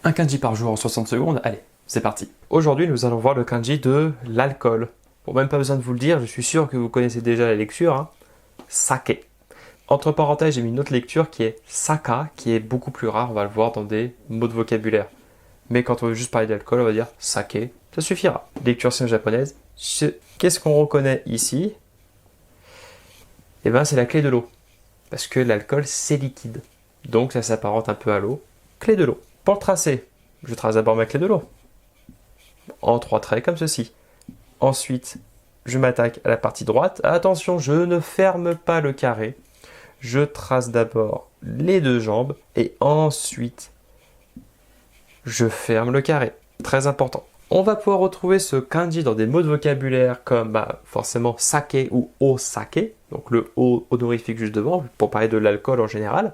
Un kanji par jour en 60 secondes, allez, c'est parti. Aujourd'hui, nous allons voir le kanji de l'alcool. Bon, même pas besoin de vous le dire, je suis sûr que vous connaissez déjà la lecture, hein. Sake. Entre parenthèses, j'ai mis une autre lecture qui est saka, qui est beaucoup plus rare, on va le voir dans des mots de vocabulaire. Mais quand on veut juste parler d'alcool, on va dire sake, ça suffira. Lecture sino-japonaise. Qu'est-ce qu'on reconnaît ici? Eh bien, c'est la clé de l'eau. Parce que l'alcool, c'est liquide. Donc, ça s'apparente un peu à l'eau. Clé de l'eau. Pour le tracer, je trace d'abord ma clé de l'eau. En 3 traits, comme ceci. Ensuite, je m'attaque à la partie droite. Attention, je ne ferme pas le carré. Je trace d'abord les 2 jambes et ensuite, je ferme le carré. Très important. On va pouvoir retrouver ce kanji dans des mots de vocabulaire comme forcément sake ou osake, donc le o honorifique juste devant, pour parler de l'alcool en général.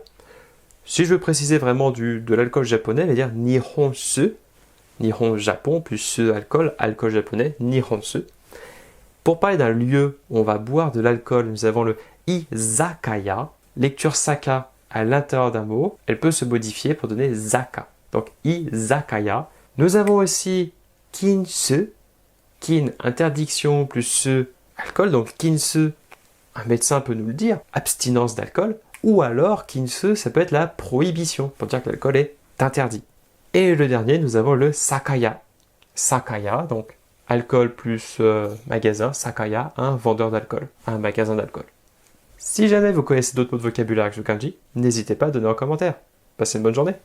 Si je veux préciser vraiment de l'alcool japonais, je vais dire nihonsu, nihon Japon, plus ce alcool, alcool japonais, nihonsu. Pour parler d'un lieu où on va boire de l'alcool, nous avons le izakaya, lecture saka à l'intérieur d'un mot, elle peut se modifier pour donner zaka. Donc izakaya. Nous avons aussi kinsu, kin, interdiction, plus ce, alcool, donc kinsu, un médecin peut nous le dire, abstinence d'alcool, ou alors kinsu, ça peut être la prohibition, pour dire que l'alcool est interdit. Et le dernier, nous avons le sakaya. Sakaya, donc alcool plus magasin, sakaya, un vendeur d'alcool, un magasin d'alcool. Si jamais vous connaissez d'autres mots de vocabulaire avec ce kanji, n'hésitez pas à donner en commentaire. Passez une bonne journée.